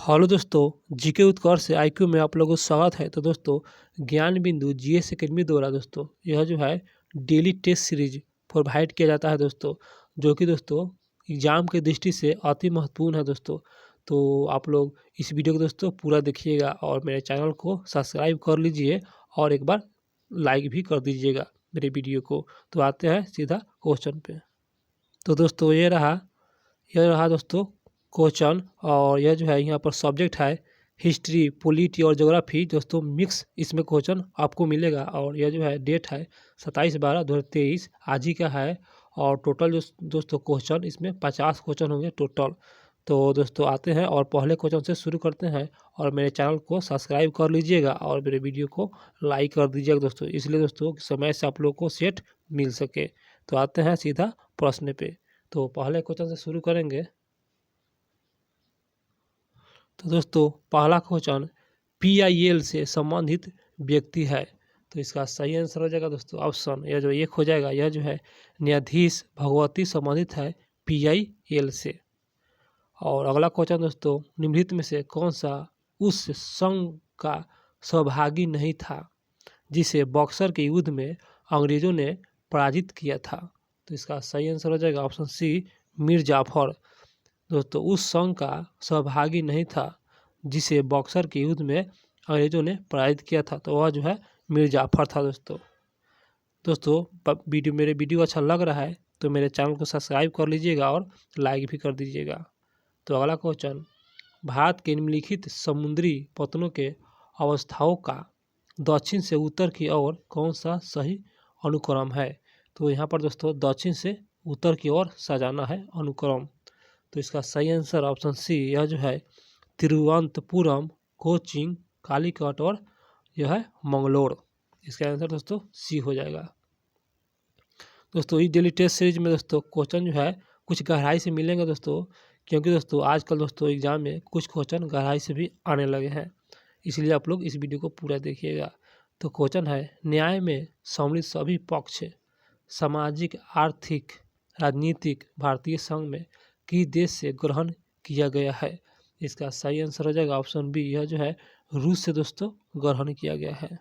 Hello दोस्तों, GK उत्कर्ष से IQ में आप लोगों को स्वागत है। तो दोस्तों, ज्ञान बिंदु जीएस एकेडमी द्वारा दोस्तों यह जो है डेली टेस्ट सीरीज प्रोवाइड किया जाता है दोस्तों, जो कि दोस्तों एग्जाम की दृष्टि से अति महत्वपूर्ण है दोस्तों। तो आप लोग इस वीडियो को दोस्तों पूरा देखिएगा और मेरे चैनल को सब्सक्राइब कर लीजिए और एक बार लाइक भी कर दीजिएगा मेरे वीडियो को। तो आते हैं सीधा क्वेश्चन पे। तो दोस्तों यह रहा दोस्तों क्वेश्चन, और यह जो है यहाँ पर सब्जेक्ट है हिस्ट्री, पॉलिटी और ज्योग्राफी दोस्तों मिक्स इसमें क्वेश्चन आपको मिलेगा। और यह जो है डेट है 27/12/2023 आज ही का है। और टोटल जो दोस्तों क्वेश्चन इसमें 50 क्वेश्चन होंगे टोटल। तो दोस्तों आते हैं और पहले क्वेश्चन से शुरू करते हैं। और मेरे चैनल को सब्सक्राइब कर लीजिएगा और मेरे वीडियो को लाइक कर दीजिएगा दोस्तों, इसलिए दोस्तों समय से आप लोग को सेट मिल सके। तो आते हैं सीधा प्रश्न पे। तो पहले क्वेश्चन से शुरू करेंगे। तो दोस्तों पहला क्वेश्चन PIL से संबंधित व्यक्ति है। तो इसका सही आंसर हो जाएगा दोस्तों ऑप्शन यह जो एक हो जाएगा, यह जो है न्यायाधीश भगवती संबंधित है PIL से। और अगला क्वेश्चन दोस्तों, निम्नलिखित में से कौन सा उस संघ का सहभागी नहीं था जिसे बक्सर के युद्ध में अंग्रेजों ने पराजित किया था। तो इसका सही आंसर हो जाएगा ऑप्शन सी मीर जाफर। दोस्तों उस संघ का सहभागी नहीं था जिसे बक्सर के युद्ध में अंग्रेजों ने पराजित किया था, तो वह जो है मीर जाफर था दोस्तों मेरे वीडियो अच्छा लग रहा है तो मेरे चैनल को सब्सक्राइब कर लीजिएगा और लाइक भी कर दीजिएगा। तो अगला क्वेश्चन, भारत के निम्नलिखित समुद्री पतनों के अवस्थाओं का दक्षिण से उत्तर की ओर कौन सा सही अनुक्रम है। तो यहाँ पर दोस्तों दक्षिण से उत्तर की ओर सजाना है अनुक्रम। तो इसका सही आंसर ऑप्शन सी यह जो है तिरुवनंतपुरम, कोचीन, कालीकट और यह है मंगलोर। इसका आंसर दोस्तों सी हो जाएगा। दोस्तों इस डेली टेस्ट सीरीज में दोस्तों क्वेश्चन जो है कुछ गहराई से मिलेंगे दोस्तों, क्योंकि दोस्तों आजकल दोस्तों एग्जाम में कुछ क्वेश्चन गहराई से भी आने लगे हैं, इसलिए आप लोग इस वीडियो को पूरा देखिएगा। तो क्वेश्चन है, न्याय में सम्मिलित सभी पक्ष सामाजिक, आर्थिक, राजनीतिक भारतीय संघ में किस देश से ग्रहण किया गया है। इसका सही आंसर हो जाएगा ऑप्शन बी, यह जो है रूस से दोस्तों ग्रहण किया गया है।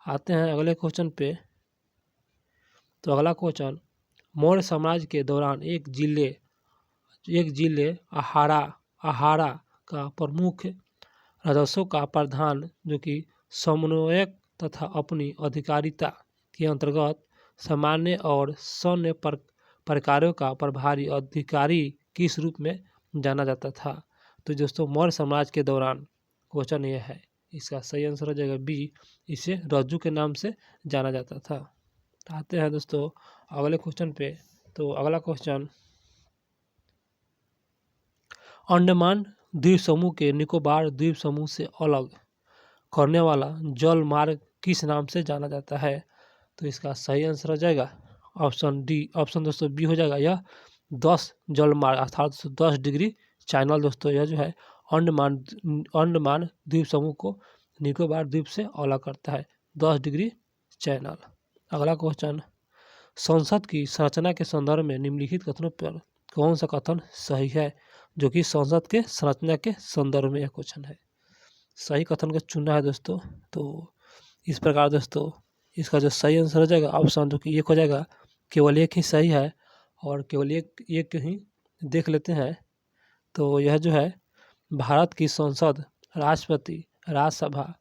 आते हैं अगले क्वेश्चन पे। तो अगला क्वेश्चन, मौर्य साम्राज्य के दौरान एक जिले आहारा का प्रमुख राजस्व का प्रधान जो कि समन्वयक तथा अपनी अधिकारिता के अंतर्गत सामान्य और सैन्य प्रकारों का प्रभारी अधिकारी किस रूप में जाना जाता था। तो दोस्तों मौर्य साम्राज्य के दौरान क्वेश्चन यह है, इसका सही आंसर हो जाएगा बी, इसे रज्जू के नाम से जाना जाता था। आते हैं दोस्तों अगले क्वेश्चन पे। तो अगला क्वेश्चन, अंडमान द्वीप समूह के निकोबार द्वीप समूह से अलग करने वाला जल मार्ग किस नाम से जाना जाता है। तो इसका सही आंसर हो जाएगा ऑप्शन डी, ऑप्शन दोस्तों बी हो जाएगा, यह 10 जल मार्ग अर्थात 10 डिग्री चैनल दोस्तों यह जो है अंडमान द्वीप समूह को निकोबार द्वीप से अलग करता है 10 डिग्री चैनल। अगला क्वेश्चन, संसद की संरचना के संदर्भ में निम्नलिखित कथनों पर कौन सा कथन सही है। जो कि संसद के संरचना के संदर्भ में यह क्वेश्चन है, सही कथन को चुनना है दोस्तों। तो इस प्रकार दोस्तों इसका जो सही आंसर हो जाएगा ऑप्शन जो कि एक हो जाएगा, केवल एक ही सही है और केवल एक ही देख लेते हैं। तो यह जो है भारत की संसद राष्ट्रपति, राज्यसभा,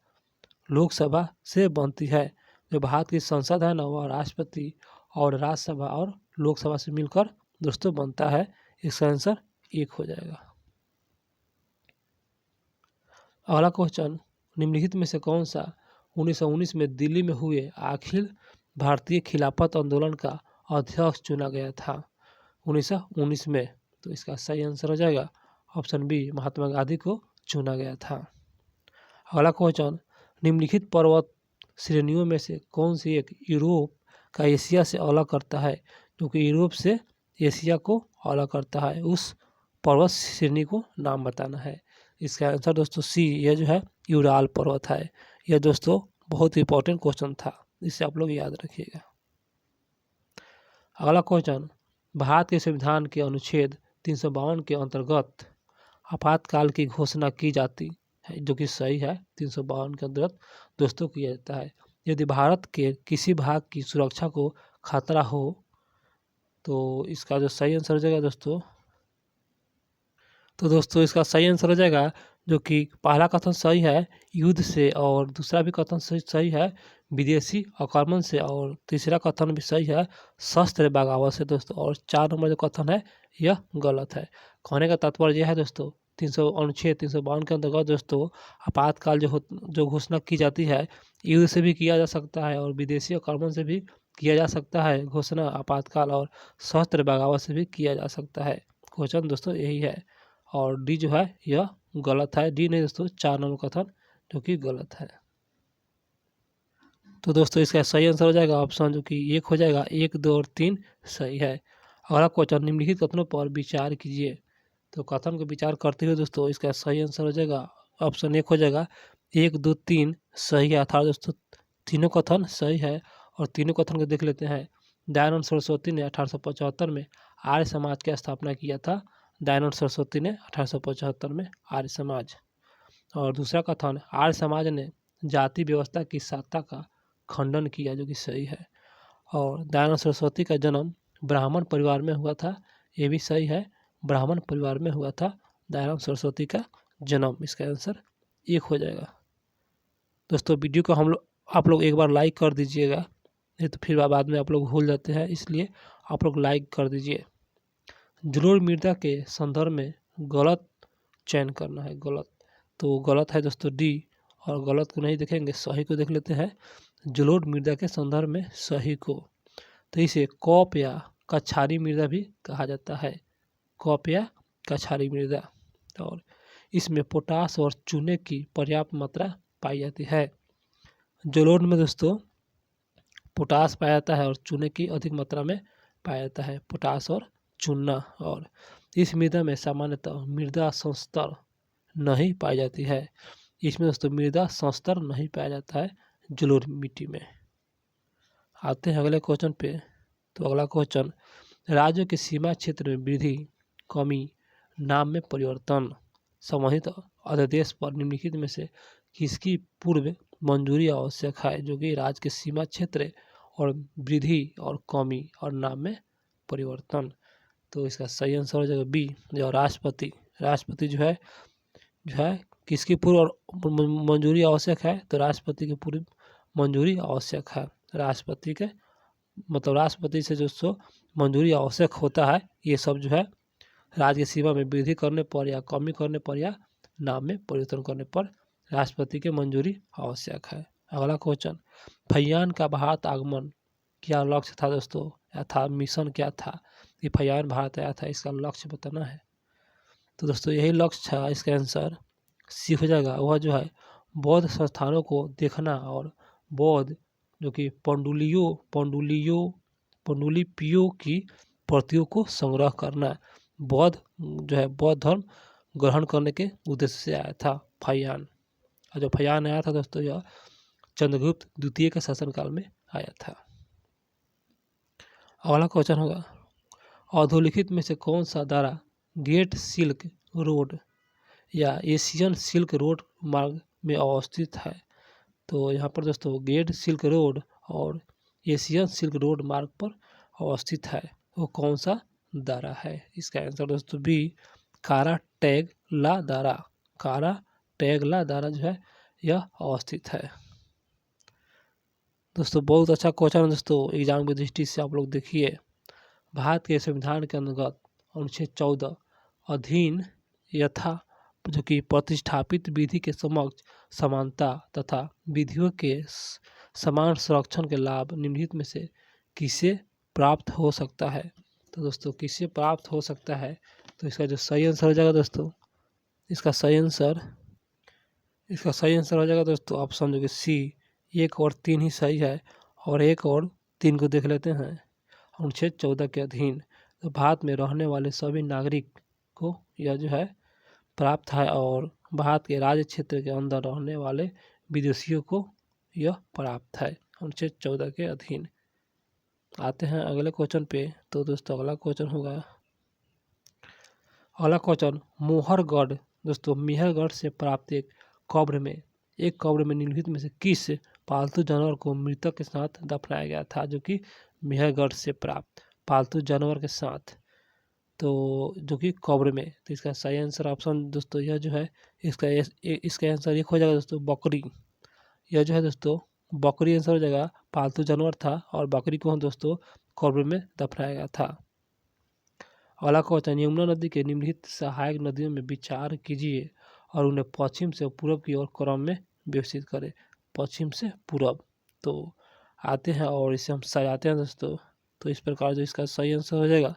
लोकसभा से बनती है। जो भारत की संसद है ना वह राष्ट्रपति और राज्यसभा और लोकसभा से मिलकर दोस्तों बनता है। इसका आंसर एक हो जाएगा। अगला क्वेश्चन, निम्नलिखित में से कौन सा 1919 में दिल्ली में हुए अखिल भारतीय खिलाफत आंदोलन का अध्यक्ष चुना गया था 1919 में। तो इसका सही आंसर हो जाएगा ऑप्शन बी, महात्मा गांधी को चुना गया था। अगला क्वेश्चन, निम्नलिखित पर्वत श्रेणियों में से कौन सी एक यूरोप का एशिया से अलग करता है। क्योंकि यूरोप से एशिया को अलग करता है, उस पर्वत श्रेणी को नाम बताना है। इसका आंसर दोस्तों सी, यह जो है यूराल पर्वत है। यह दोस्तों बहुत इंपॉर्टेंट क्वेश्चन था, इसे आप लोग याद रखिएगा। अगला क्वेश्चन, भारत के संविधान के अनुच्छेद 352 के अंतर्गत आपातकाल की घोषणा की जाती है, जो कि सही है। 352 के अंतर्गत दोस्तों किया जाता है। यदि भारत के किसी भाग की सुरक्षा को खतरा हो, तो इसका जो सही आंसर हो जाएगा दोस्तों, इसका सही आंसर हो जाएगा, जो कि पहला कथन सही है युद्ध से, और दूसरा भी कथन सही है विदेशी आक्रमण से, और तीसरा कथन भी सही है शस्त्र बगावत से दोस्तों, और 4 नंबर जो कथन है यह गलत है। कहने का तात्पर्य यह है दोस्तों, 352 के अंतर्गत दोस्तों आपातकाल जो घोषणा की जाती है, युद्ध से भी किया जा सकता है और विदेशी आक्रमण से भी किया जा सकता है घोषणा आपातकाल, और शस्त्र बगावत से भी किया जा सकता है। क्वेश्चन दोस्तों यही है, और डी जो है यह गलत है। डी नहीं दोस्तों, 4 नंबर कथन जो कि गलत है। तो दोस्तों इसका सही आंसर हो जाएगा ऑप्शन जो कि 1 हो जाएगा। 1, 2 और 3 सही है। अगला क्वेश्चन, निम्नलिखित कथनों पर विचार कीजिए। तो कथन को विचार करते हुए दोस्तों इसका सही आंसर हो जाएगा ऑप्शन 1 हो जाएगा। 1, 2, 3 सही है, अर्थात दोस्तों तीनों कथन सही है। और तीनों कथन को देख लेते हैं। दयानंद सरस्वती ने 1875 में आर्य समाज की स्थापना किया था। दयानंद सरस्वती ने 1875 में आर्य समाज। और दूसरा कथन, आर्य समाज ने जाति व्यवस्था की सत्ता का खंडन किया, जो कि सही है। और दयानंद सरस्वती का जन्म ब्राह्मण परिवार में हुआ था, ये भी सही है, ब्राह्मण परिवार में हुआ था दयानंद सरस्वती का जन्म। इसका आंसर 1 हो जाएगा। दोस्तों वीडियो को आप लोग एक बार लाइक कर दीजिएगा, नहीं तो फिर बाद में आप लोग भूल जाते हैं, इसलिए आप लोग लाइक कर दीजिए। जलोढ़ मृदा के संदर्भ में गलत चयन करना है। गलत, तो गलत है दोस्तों डी, और गलत को नहीं देखेंगे, सही को देख लेते हैं। जलोढ़ मृदा के संदर्भ में सही को, तो इसे कॉप या कछारी मृदा भी कहा जाता है। कॉप या कछारी मृदा। और इसमें पोटास और चूने की पर्याप्त मात्रा पाई जाती है। जलोढ़ में दोस्तों पोटास पाया जाता है और चूने की अधिक मात्रा में पाया जाता है, पोटास और चूना। और इस मृदा में सामान्यतः मृदा संस्तर नहीं पाई जाती है। इसमें दोस्तों मृदा संस्तर नहीं पाया जाता है जलोढ़ मिट्टी में। आते हैं अगले क्वेश्चन पे। तो अगला क्वेश्चन, राज्यों के सीमा क्षेत्र में वृद्धि, कमी, नाम में परिवर्तन संबंधित अध्यादेश पर निम्नलिखित में से किसकी पूर्व मंजूरी आवश्यक है, जो कि राज्य के सीमा क्षेत्र और वृद्धि और कमी और नाम में परिवर्तन। तो इसका सही आंसर हो जाएगा बी, जो राष्ट्रपति। राष्ट्रपति जो है किसकी पूर्व मंजूरी आवश्यक है, तो राष्ट्रपति की पूर्व मंजूरी आवश्यक है। राष्ट्रपति के मतलब राष्ट्रपति से जो मंजूरी आवश्यक होता है, ये सब जो है राज्य की सीमा में वृद्धि करने पर या कमी करने पर या नाम में परिवर्तन करने पर राष्ट्रपति की मंजूरी आवश्यक है। अगला क्वेश्चन, फैयान का भारत आगमन क्या लक्ष्य था दोस्तों, या था मिशन क्या था कि फैयान भारत आया था, इसका लक्ष्य बताना है। तो दोस्तों यही लक्ष्य था, इसका आंसर सी हो जाएगा। वह जो है बौद्ध संस्थानों को देखना और बौद्ध जो कि पांडुलिपियों की प्रतियों को संग्रह करना, बौद्ध जो है बौद्ध धर्म ग्रहण करने के उद्देश्य से आया था फैयान। और जो फैयान आया था दोस्तों, यह चंद्रगुप्त द्वितीय के शासनकाल में आया था। अगला क्वेश्चन होगा, अधोलिखित में से कौन सा दारा ग्रेट सिल्क रोड या एशियन सिल्क रोड मार्ग में अवस्थित है। तो यहाँ पर दोस्तों ग्रेट सिल्क रोड और एशियन सिल्क रोड मार्ग पर अवस्थित है, वो कौन सा दारा है। इसका आंसर दोस्तों बी, कारा टैग ला दारा। कारा टैग ला दारा जो है यह अवस्थित है। दोस्तों बहुत अच्छा क्वेश्चन है दोस्तों, एग्जाम की दृष्टि से आप लोग देखिए। भारत के संविधान के अंतर्गत अनुच्छेद 14 अधीन यथा जो कि प्रतिष्ठापित विधि के समक्ष समानता तथा विधियों के समान संरक्षण के लाभ निम्नलिखित में से किसे प्राप्त हो सकता है। तो दोस्तों किसे प्राप्त हो सकता है, तो इसका जो सही आंसर हो जाएगा दोस्तों, इसका सही आंसर हो जाएगा दोस्तों ऑप्शन जो कि सी, 1 और 3 ही सही है। और 1 और 3 को देख लेते हैं। अनुच्छेद 14 के अधीन तो भारत में रहने वाले सभी नागरिक को यह जो है प्राप्त है, और भारत के राज्य क्षेत्र के अंदर रहने वाले विदेशियों को यह प्राप्त है अनुच्छेद 14 के अधीन। आते हैं अगले क्वेश्चन पे। तो दोस्तों अगला क्वेश्चन होगा, अगला क्वेश्चन, मोहरगढ़ दोस्तों मेहरगढ़ से प्राप्त एक कब्र में निम्नलिखित में से किस पालतू जानवर को मृतक के साथ दफनाया गया था, जो कि मेहरगढ़ से प्राप्त पालतू जानवर के साथ, तो जो कि कब्र में। तो इसका सही आंसर ऑप्शन दोस्तों यह जो है इसका आंसर एक हो जाएगा दोस्तों बकरी। यह जो है दोस्तों बकरी आंसर हो जाएगा, पालतू जानवर था और बकरी को हम दोस्तों कब्र में दफनाया गया था। अगला क्वेश्चन, यमुना नदी के निम्नलिखित सहायक नदियों में विचार कीजिए और उन्हें पश्चिम से पूर्व की ओर क्रम में व्यवस्थित करें। पश्चिम से पूर्व, तो आते हैं और इसे हम सजाते हैं दोस्तों। तो इस प्रकार जो इसका सही आंसर हो जाएगा,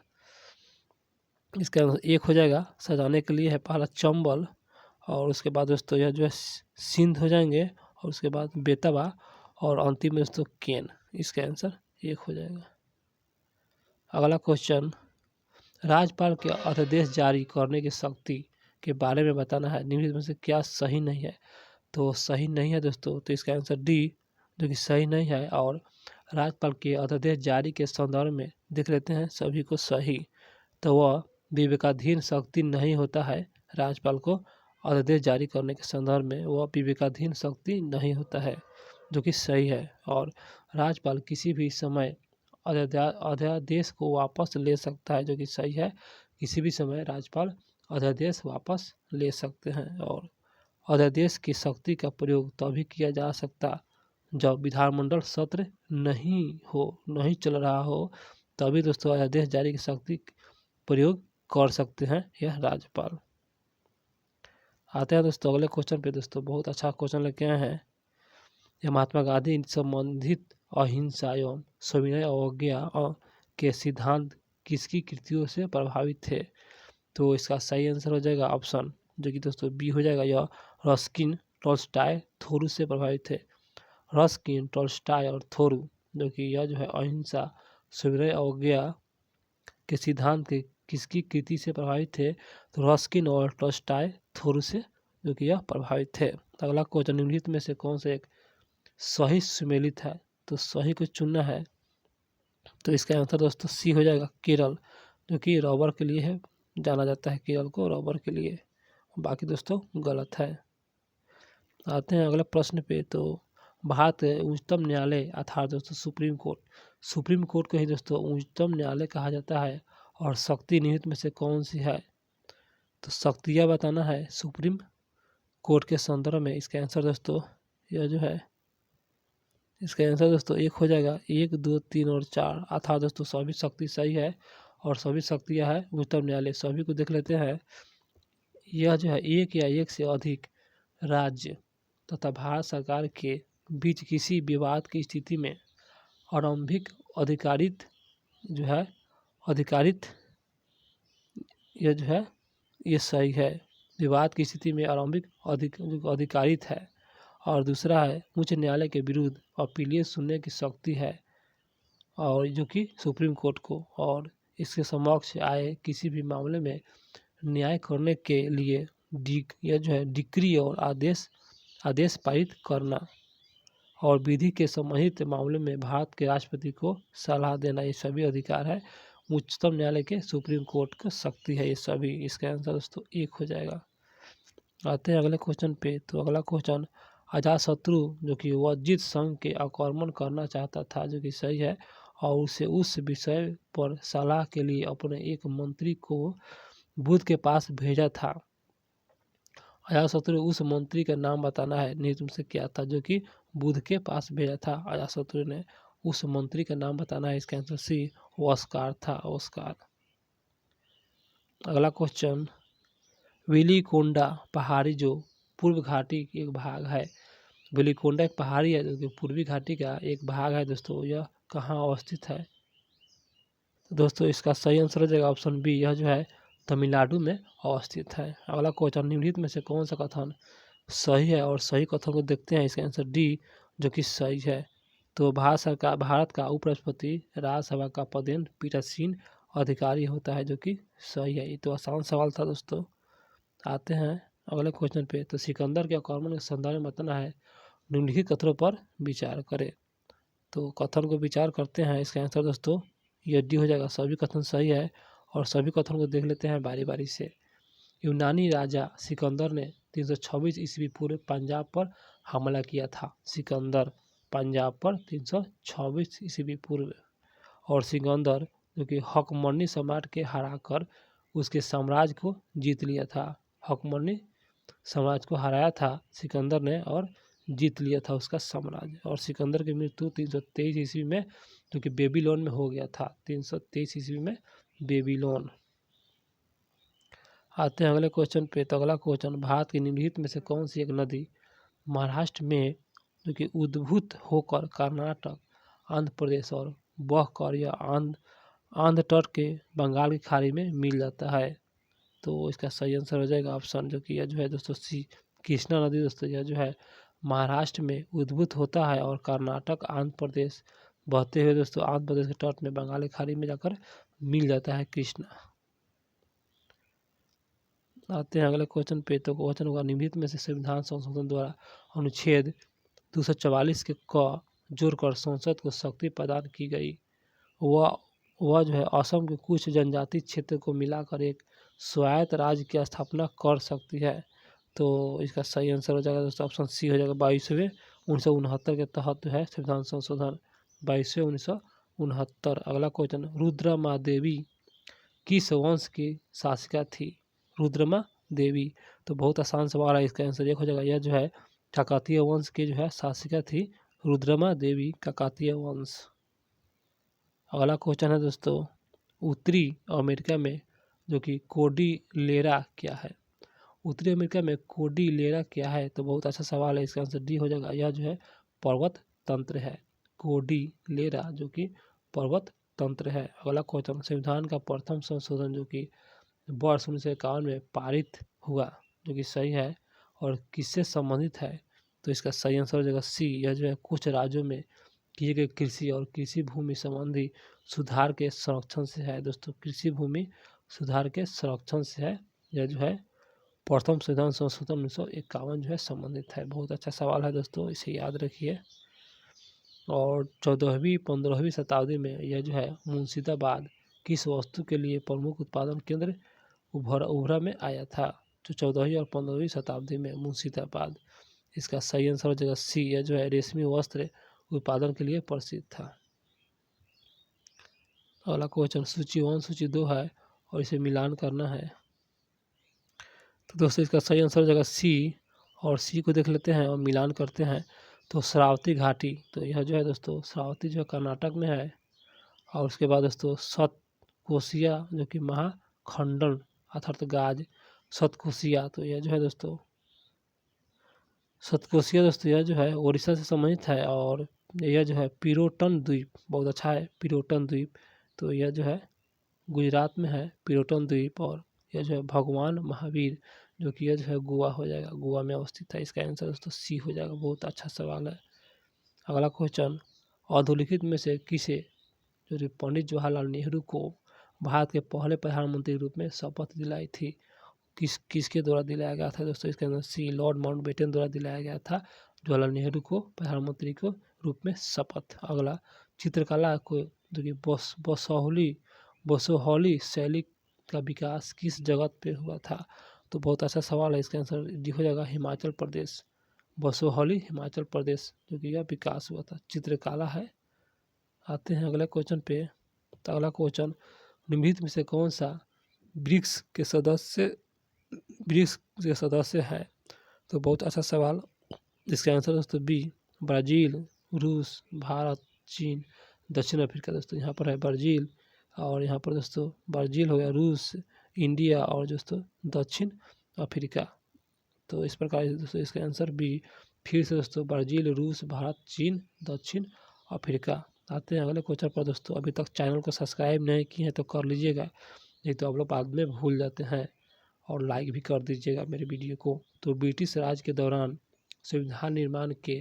इसका एक हो जाएगा सजाने के लिए है पहला चंबल, और उसके बाद दोस्तों यह जो है सिंध हो जाएंगे, और उसके बाद बेतवा, और अंतिम में दोस्तों केन। इसका आंसर एक हो जाएगा। अगला क्वेश्चन, राज्यपाल के अध्यादेश जारी करने की शक्ति के बारे में बताना है, निम्नलिखित में से क्या सही नहीं है। तो सही नहीं है दोस्तों, तो इसका आंसर डी जो कि सही नहीं है। और राज्यपाल के अध्यादेश जारी के संदर्भ में देख लेते हैं सभी को सही, तो वह विवेकाधीन शक्ति नहीं होता है। राज्यपाल को अध्यादेश जारी करने के संदर्भ में वह विवेकाधीन शक्ति नहीं होता है, जो कि सही है। और राज्यपाल किसी भी समय अध्यादेश को वापस ले सकता है, जो कि सही है। किसी भी समय राज्यपाल अध्यादेश वापस ले सकते हैं। और अध्यादेश की शक्ति का प्रयोग तभी किया जा सकता जब विधानमंडल सत्र नहीं चल रहा हो, तभी दोस्तों अध्यादेश जारी की शक्ति प्रयोग कर सकते हैं यह राज्यपाल। आते हैं दोस्तों अगले क्वेश्चन पे। दोस्तों बहुत अच्छा क्वेश्चन लेके आए हैं। यह महात्मा गांधी संबंधित अहिंसा एवं सविनय अवज्ञा के सिद्धांत किसकी कृतियों से प्रभावित थे। तो इसका सही आंसर हो जाएगा ऑप्शन जो कि दोस्तों बी हो जाएगा, यह रस्किन, टॉल्स्टॉय, थोरू से प्रभावित थे। रस्किन, टॉल्स्टॉय और थोरू, जो कि यह जो है अहिंसा सविनय अवज्ञा के सिद्धांत के किसकी कृति से प्रभावित थे। तो रस्किन और टॉल्स्टॉय, थोरू से जो कि यह प्रभावित थे। अगला क्वेश्चन, निम्नलिखित में से कौन से एक सही सुमेलित है। तो सही को चुनना है, तो इसका आंसर दोस्तों सी हो जाएगा केरल, जो कि रबर के लिए है, जाना जाता है केरल को रबर के लिए। बाकी दोस्तों गलत है। आते हैं अगले प्रश्न पे। तो भारत उच्चतम न्यायालय अर्थात दोस्तों सुप्रीम कोर्ट को ही दोस्तों उच्चतम न्यायालय कहा जाता है। और शक्ति निहित में से कौन सी है। तो शक्तियाँ बताना है सुप्रीम कोर्ट के संदर्भ में। इसका आंसर दोस्तों यह जो है, इसका आंसर दोस्तों एक हो जाएगा, 1, 2, 3 और 4 अर्थात दोस्तों सभी शक्ति सही है और सभी शक्तियाँ है उच्चतम न्यायालय। सभी को देख लेते हैं। यह जो है एक या एक से अधिक राज्य तथा भारत सरकार के बीच किसी विवाद की स्थिति में आरंभिक अधिकारित जो है यह जो है ये सही है। विवाद की स्थिति में आरंभिक अधिकारित है। और दूसरा है उच्च न्यायालय के विरुद्ध अपीलीय सुनने की शक्ति है, और जो कि सुप्रीम कोर्ट को, और इसके समक्ष आए किसी भी मामले में न्याय करने के लिए यह जो है डिक्री और आदेश पारित करना, और विधि के संबंधित मामले में भारत के राष्ट्रपति को सलाह देना, ये सभी अधिकार है उच्चतम न्यायालय के सुप्रीम कोर्ट का शक्ति है ये सभी। इसका आंसर दोस्तों एक हो जाएगा। आते हैं अगले क्वेश्चन पे। तो अगला क्वेश्चन, अजातशत्रु जो कि वज्जित संघ के आक्रमण करना चाहता था, जो कि सही है, और उसे उस विषय पर सलाह के लिए अपने एक मंत्री को बुध के पास भेजा था। अजातशत्रु उस मंत्री का नाम बताना है, नहीं तुमसे क्या था, जो कि बुध के पास भेजा था अजातशत्रु ने। उस मंत्री का नाम बताना है। इसका आंसर सी ओस्कार था, ओस्कार। अगला क्वेश्चन, वेलिकोंडा पहाड़ी जो पूर्व घाटी की एक भाग है। वेलिकोंडा एक पहाड़ी है जो कि पूर्वी घाटी का एक भाग है दोस्तों। यह कहाँ अवस्थित है। दोस्तों इसका सही आंसर हो जाएगा ऑप्शन बी, यह जो है तमिलनाडु में अवस्थित है। अगला क्वेश्चन, निम्नलिखित में से कौन सा कथन सही है, और सही कथन को देखते हैं। इसका आंसर डी जो कि सही है। तो भारत का उपराष्ट्रपति राज्यसभा का पदेन पीठासीन अधिकारी होता है, जो कि सही है। ये तो आसान सवाल था दोस्तों। आते हैं अगले क्वेश्चन पे। तो सिकंदर के आक्रमण के संदर्भ में बताना है, निम्नलिखित कथनों पर विचार करें। तो कथन को विचार करते हैं। इसका आंसर दोस्तों ये डी हो जाएगा, सभी कथन सही है। और सभी कथन को देख लेते हैं बारी बारी से। यूनानी राजा सिकंदर ने 326 ईस्वी पूर्व पंजाब पर हमला किया था। सिकंदर पंजाब पर 326 ईस्वी पूर्व, और सिकंदर जो कि हकमनी सम्राट के हराकर उसके साम्राज्य को जीत लिया था। हकमनी साम्राज्य को हराया था सिकंदर ने और जीत लिया था उसका साम्राज्य। और सिकंदर की मृत्यु 323 ईस्वी में जो कि बेबीलोन में हो गया था। 323 ईस्वी में बेबीलोन। आते हैं अगले क्वेश्चन पे। तो अगला क्वेश्चन, भारत की निम्नलिखित में से कौन सी एक नदी महाराष्ट्र में जो कि उद्भूत होकर कर्नाटक, आंध्र प्रदेश और बहकर या आंध्र तट के बंगाल की खाड़ी में मिल जाता है? तो इसका सही आंसर हो जाएगा ऑप्शन जो कि यह जो है दोस्तों सी, कृष्णा नदी। दोस्तों यह जो है महाराष्ट्र में उद्भूत होता है और कर्नाटक, आंध्र प्रदेश बहते हुए दोस्तों आंध्र प्रदेश के तट में बंगाल की खाड़ी में जाकर मिल जाता है कृष्णा। आते हैं अगले क्वेश्चन पे। तो क्वेश्चन होगा, निम्नलिखित में से संविधान संशोधन द्वारा अनुच्छेद 244 के क जोड़कर संसद को शक्ति प्रदान की गई। वह जो है असम के कुछ जनजाति क्षेत्र को मिलाकर एक स्वायत्त राज्य की स्थापना कर सकती है। तो इसका सही आंसर हो जाएगा दोस्तों ऑप्शन सी हो जाएगा। 22वें 1969 के तहत जो है संविधान संशोधन 22वें 1969। अगला क्वेश्चन, रुद्रमा देवी किस वंश की शासिका थी? रुद्रमा देवी। तो बहुत आसान सवाल है, इसका आंसर एक हो जाएगा। यह जो है काकतीय वंश की जो है शासिका थी रुद्रमा देवी, काकतीय वंश। अगला क्वेश्चन है दोस्तों, उत्तरी अमेरिका में जो कि कोर्डिलेरा क्या है? उत्तरी अमेरिका में कोर्डिलेरा क्या है? तो बहुत अच्छा सवाल है, इसका आंसर डी हो जाएगा। यह जो है पर्वत तंत्र है, कोर्डिलेरा जो कि पर्वत तंत्र है। अगला क्वेश्चन, संविधान का प्रथम संशोधन जो कि वर्ष 1951 में पारित हुआ जो कि सही है और किससे संबंधित है? तो इसका सही आंसर हो जाएगा सी। यह जो है कुछ राज्यों में किए गए कृषि और कृषि भूमि संबंधी सुधार के संरक्षण से है। दोस्तों कृषि भूमि सुधार के संरक्षण से है। यह जो है प्रथम संविधान संशोधन 1951 जो है संबंधित है। बहुत अच्छा सवाल है दोस्तों, इसे याद रखिए। और 14वीं-15वीं शताब्दी में यह जो है मुर्शिदाबाद किस वस्तु के लिए प्रमुख उत्पादन केंद्र उभरा में आया था? तो 14वीं और 15वीं शताब्दी में मुर्शिदाबाद। इसका सही आंसर हो जाएगा सी। यह जो है रेशमी वस्त्र उत्पादन के लिए प्रसिद्ध था। अगला क्वेश्चन, सूची 1 सूची 2 है और इसे मिलान करना है। तो दोस्तों इसका सही आंसर हो जाएगा सी, और सी को देख लेते हैं और मिलान करते हैं। तो श्रावती घाटी, तो यह जो है दोस्तों श्रावती जो है कर्नाटक में है। और उसके बाद दोस्तों सतकोशिया जो कि महाखंडन अर्थात गाज सतकोशिया, तो यह जो है दोस्तों सतकोशिया दोस्तों यह जो है उड़ीसा से संबंधित है। और यह जो है पिरोटन द्वीप, बहुत अच्छा है पिरोटन द्वीप, तो यह जो है गुजरात में है पिरोटन द्वीप। और यह जो है भगवान महावीर जो कि यह जो है गोवा हो जाएगा, गोवा में अवस्थित है। इसका आंसर दोस्तों सी हो जाएगा। बहुत अच्छा सवाल है। अगला क्वेश्चन, अधोलिखित में से किसे जो पंडित जवाहरलाल नेहरू को भारत के पहले प्रधानमंत्री के रूप में शपथ दिलाई थी? किसके द्वारा दिलाया गया था दोस्तों? इसके अंदर सी, लॉर्ड माउंटबेटन द्वारा दिलाया गया था जवाहरलाल नेहरू को प्रधानमंत्री के रूप में शपथ। अगला, चित्रकला को जो कि बसोहली शैली का विकास किस जगह पे हुआ था? तो बहुत अच्छा सवाल है, इसका आंसर डी हो जाएगा हिमाचल प्रदेश। बसोहली हिमाचल प्रदेश जो कि यह विकास हुआ था, चित्रकला है। आते हैं अगले क्वेश्चन पे। तो अगला क्वेश्चन, निम्नलिखित में से कौन सा ब्रिक्स के सदस्य है? तो बहुत अच्छा सवाल, इसका आंसर दोस्तों बी, ब्राज़ील, रूस, भारत, चीन, दक्षिण अफ्रीका। दोस्तों यहाँ पर है ब्राज़ील, और यहाँ पर दोस्तों ब्राज़ील हो गया, रूस, इंडिया और दोस्तों दक्षिण अफ्रीका। तो इस प्रकार दोस्तों इसका आंसर बी। फिर से दोस्तों ब्राज़ील, रूस, भारत, चीन, दक्षिण अफ्रीका। आते हैं अगले क्वेश्चन पर। दोस्तों अभी तक चैनल को सब्सक्राइब नहीं किए हैं तो कर लीजिएगा, नहीं तो आप लोग बाद में भूल जाते हैं। और लाइक भी कर दीजिएगा मेरे वीडियो को। तो ब्रिटिश राज के दौरान संविधान निर्माण के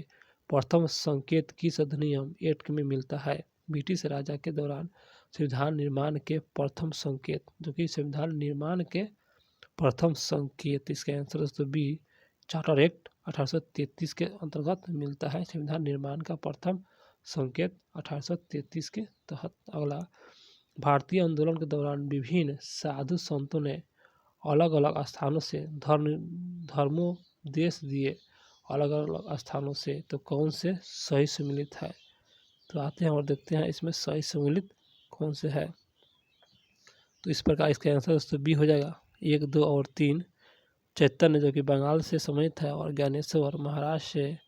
प्रथम संकेत किस अधिनियम एक्ट में मिलता है? ब्रिटिश राजा के दौरान संविधान निर्माण के प्रथम संकेत जो कि संविधान निर्माण के प्रथम संकेत, इसका आंसर दोस्तों बी, चार्टर एक्ट 1833 के अंतर्गत मिलता है संविधान निर्माण का प्रथम संकेत 1833 के तहत। अगला, भारतीय आंदोलन के दौरान विभिन्न साधु संतों ने अलग अलग स्थानों से धर्मों देश दिए अलग अलग स्थानों से, तो कौन से सही सम्मिलित है? तो आते हैं और देखते हैं इसमें सही सम्मिलित कौन से है। तो इस प्रकार इसका आंसर दोस्तों बी हो जाएगा। 1, 2 और 3 चैतन्य जो कि बंगाल से सम्मिलित है, और ज्ञानेश्वर महाराष्ट्र से,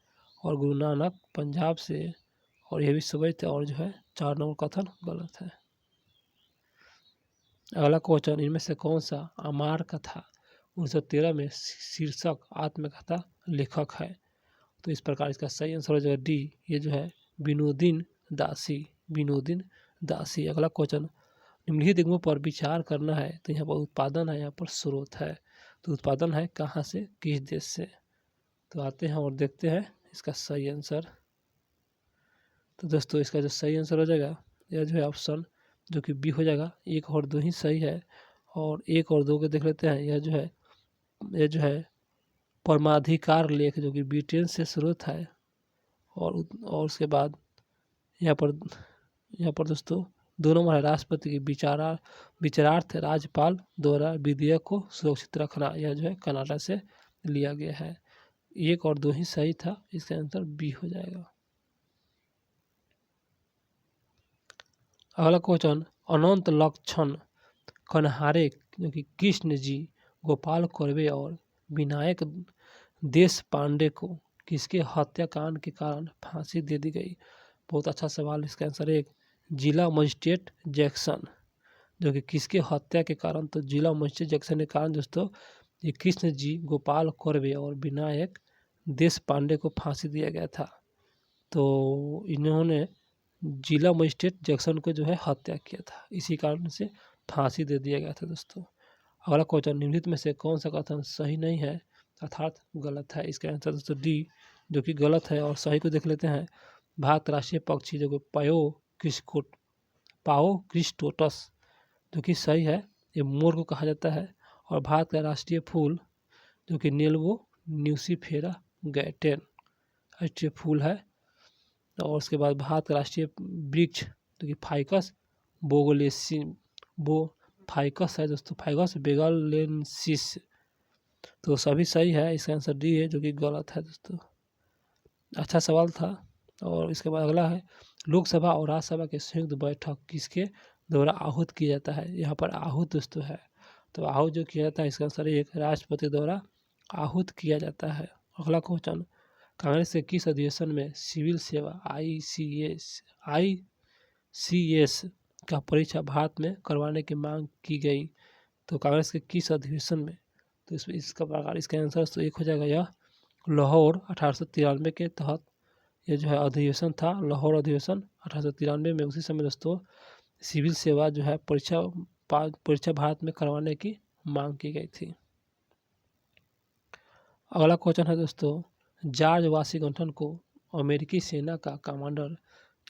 और गुरु नानक पंजाब से, और ये भी सम्मिलित है, और जो है 4 नंबर कथन गलत है। अगला क्वेश्चन, इनमें से कौन सा अमार कथा 1913 में शीर्षक आत्मकथा लेखक है? तो इस प्रकार इसका सही आंसर हो जाएगा डी, ये जो है विनोदीन दासी, विनोदीन दासी। अगला क्वेश्चन, निम्नलिखित निगमों पर विचार करना है। तो यहाँ पर उत्पादन है, यहाँ पर स्रोत है। तो उत्पादन है कहाँ से, किस देश से? तो आते हैं और देखते हैं इसका सही आंसर। तो दोस्तों इसका जो सही आंसर हो जाएगा यह जो है ऑप्शन जो कि बी हो जाएगा। 1 और 2 ही सही है, और 1 और 2 को देख लेते हैं। यह जो है परमाधिकार लेख जो कि ब्रिटेन से स्रोत है, और उसके बाद यहाँ पर दोस्तों 2 नंबर है राष्ट्रपति की विचारार्थ राज्यपाल द्वारा विधेयक को सुरक्षित रखना, यह जो है कनाडा से लिया गया है। 1 और 2 ही सही था, इसका आंसर बी हो जाएगा। अगला क्वेश्चन, अनंत लक्षण कन्हारे जो कि कृष्ण जी, गोपाल कर्वे और विनायक देश पांडे को किसके हत्याकांड के कारण फांसी दे दी गई? बहुत अच्छा सवाल। इसका आंसर 1 जिला मजिस्ट्रेट जैक्सन, जो कि किसके हत्या के कारण? तो जिला मजिस्ट्रेट जैक्सन के कारण दोस्तों ये कृष्ण जी, गोपाल कर्वे और विनायक देश पांडे को फांसी दिया गया था। तो इन्होंने जिला मजिस्ट्रेट जैक्सन को जो है हत्या किया था, इसी कारण से फांसी दे दिया गया था दोस्तों। अगला क्वेश्चन, निम्नलिखित में से कौन सा कथन सही नहीं है अर्थात गलत है? इसका आंसर दोस्तों डी जो कि गलत है, और सही को देख लेते हैं। भारत राष्ट्रीय पक्षी जो कि पाओ क्रिस्टोटस जो कि सही है, ये मोर को कहा जाता है। और भारत का राष्ट्रीय फूल जो कि नेल्वो न्यूसीफेरा गैटेन राष्ट्रीय फूल है। और उसके बाद भारत का राष्ट्रीय वृक्ष जो कि फाइकस फाइकस है दोस्तों, फाइकस बेगलेंसिस। तो सभी सही है, इसका आंसर डी है जो कि गलत है दोस्तों। अच्छा सवाल था। और इसके बाद अगला है, लोकसभा और राज्यसभा के संयुक्त बैठक किसके द्वारा आहूत किया जाता है? यहाँ पर आहूत दोस्तों है, तो आहूत जो किया जाता है इसका आंसर 1 राष्ट्रपति द्वारा आहूत किया जाता है। अगला क्वेश्चन, कांग्रेस के किस अधिवेशन में सिविल सेवा ICS का परीक्षा भारत में करवाने की मांग की गई? तो कांग्रेस के किस अधिवेशन में? तो इसका प्रकार इसका आंसर तो 1 हो जाएगा, यह लाहौर 1893 के तहत यह जो है अधिवेशन था, लाहौर अधिवेशन 1893 में। उसी समय दोस्तों सिविल सेवा जो है परीक्षा भारत में करवाने की मांग की गई थी। अगला क्वेश्चन है दोस्तों, जॉर्ज वाशिंगटन को अमेरिकी सेना का कमांडर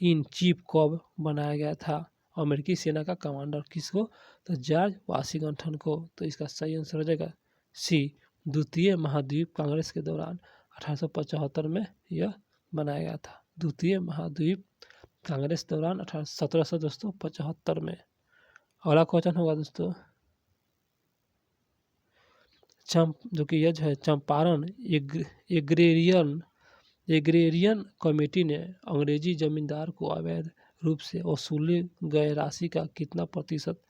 इन चीफ कब बनाया गया था? अमेरिकी सेना का कमांडर किसको? तो जॉर्ज वाशिंगटन को। तो इसका सही आंसर हो जाएगा सी, द्वितीय महाद्वीप कांग्रेस के दौरान 1875 में यह बनाया गया था। द्वितीय महाद्वीप कांग्रेस दौरान 1775 में। अगला क्वेश्चन होगा दोस्तों, जो कि यह जो है चंपारण एग्रेरियन कमेटी ने अंग्रेजी जमींदार को अवैध रूप से वसूले गए राशि का कितना प्रतिशत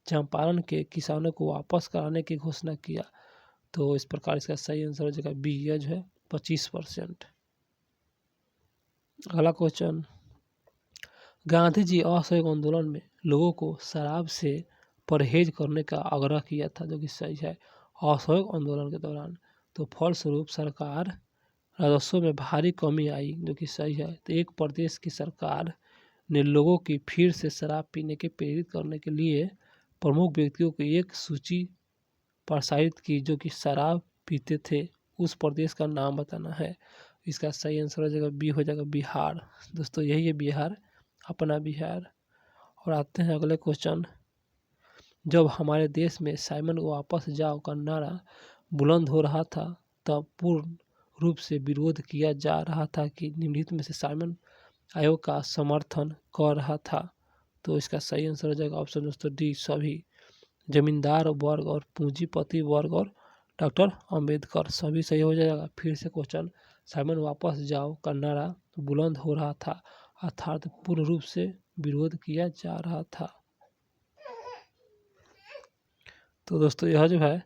चंपारण के किसानों को वापस कराने की घोषणा किया? तो इस प्रकार इसका सही आंसर हो जाएगा बी, यह जो है 25%। अगला क्वेश्चन, गांधी जी असहयोग आंदोलन में लोगों को शराब से परहेज करने का आग्रह किया था, जो कि सही है, असहयोग आंदोलन के दौरान। तो फलस्वरूप सरकार राजस्व में भारी कमी आई, जो कि सही है। तो एक प्रदेश की सरकार ने लोगों की फिर से शराब पीने के प्रेरित करने के लिए प्रमुख व्यक्तियों की एक सूची प्रसारित की जो कि शराब पीते थे। उस प्रदेश का नाम बताना है। इसका सही आंसर हो जाएगा बी, हो जाएगा बिहार। दोस्तों यही है बिहार, अपना बिहार। और आते हैं अगले क्वेश्चन, जब हमारे देश में साइमन वापस जाओ का नारा बुलंद हो रहा था तब पूर्ण रूप से विरोध किया जा रहा था कि निम्नलिखित में से साइमन आयोग का समर्थन कर रहा था? तो इसका सही आंसर हो जाएगा ऑप्शन दोस्तों डी, सभी। जमींदार वर्ग और पूंजीपति वर्ग और डॉक्टर अंबेडकर सभी सही हो जाएगा। फिर से क्वेश्चन, साइमन वापस जाओ का नारा बुलंद हो रहा था अर्थात पूर्ण रूप से विरोध किया जा रहा था। तो दोस्तों यह जो है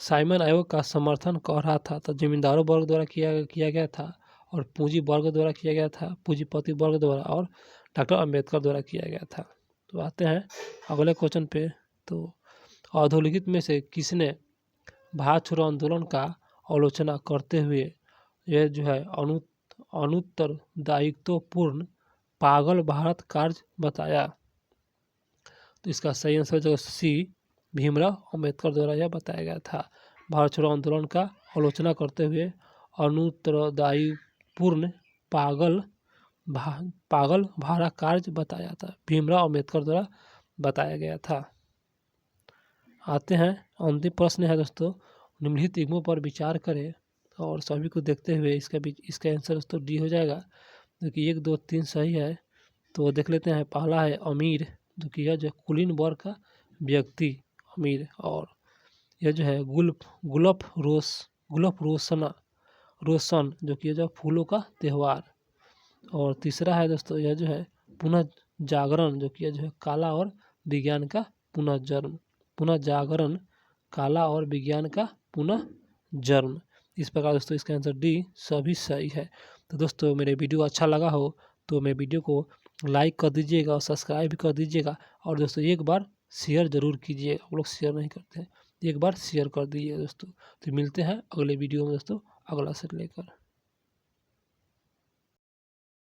साइमन आयोग का समर्थन कर रहा था, तो जमींदारों वर्ग द्वारा किया गया था और पूंजी वर्ग द्वारा किया गया था, पूंजीपति वर्ग द्वारा और डॉक्टर अंबेडकर द्वारा किया गया था। तो आते हैं अगले क्वेश्चन पे। तो अधोलिखित में से किसने भारत छोड़ो आंदोलन का आलोचना करते हुए यह जो है अनुत्तरदायित्वपूर्ण पागल भारत कार्य बताया? तो इसका सही आंसर जो सी भीमराव अंबेडकर द्वारा यह बताया गया था। भारत छोड़ो आंदोलन का आलोचना करते हुए अनुत्तरदायीपूर्ण पागल भारत कार्य बताया था, भीमराव अंबेडकर द्वारा बताया गया था। आते हैं अंतिम प्रश्न है दोस्तों, निम्नलिखित युग्मों पर विचार करें और सभी को देखते हुए इसका आंसर दोस्तों डी हो जाएगा, जो कि 1, 2, 3 सही है। तो देख लेते हैं। पहला है अमीर, जो कि यह जो कुलीन वर्ग का व्यक्ति अमीर, और यह जो है गुलफ रोशन, जो कि यह जो फूलों का त्यौहार। और तीसरा है दोस्तों यह जो है पुनः जागरण, जो कि यह जो है काला और विज्ञान का पुनः जागरण, काला और विज्ञान का पुनः जन्म। इस प्रकार दोस्तों इसका आंसर डी सभी सही है। तो दोस्तों मेरे वीडियो अच्छा लगा हो तो मेरे वीडियो को लाइक कर दीजिएगा और सब्सक्राइब भी कर दीजिएगा, और दोस्तों एक बार शेयर ज़रूर कीजिएगा, हम लोग शेयर नहीं करते हैं, एक बार शेयर कर दीजिएगा दोस्तों। तो मिलते हैं अगले वीडियो में दोस्तों, अगला से लेकर।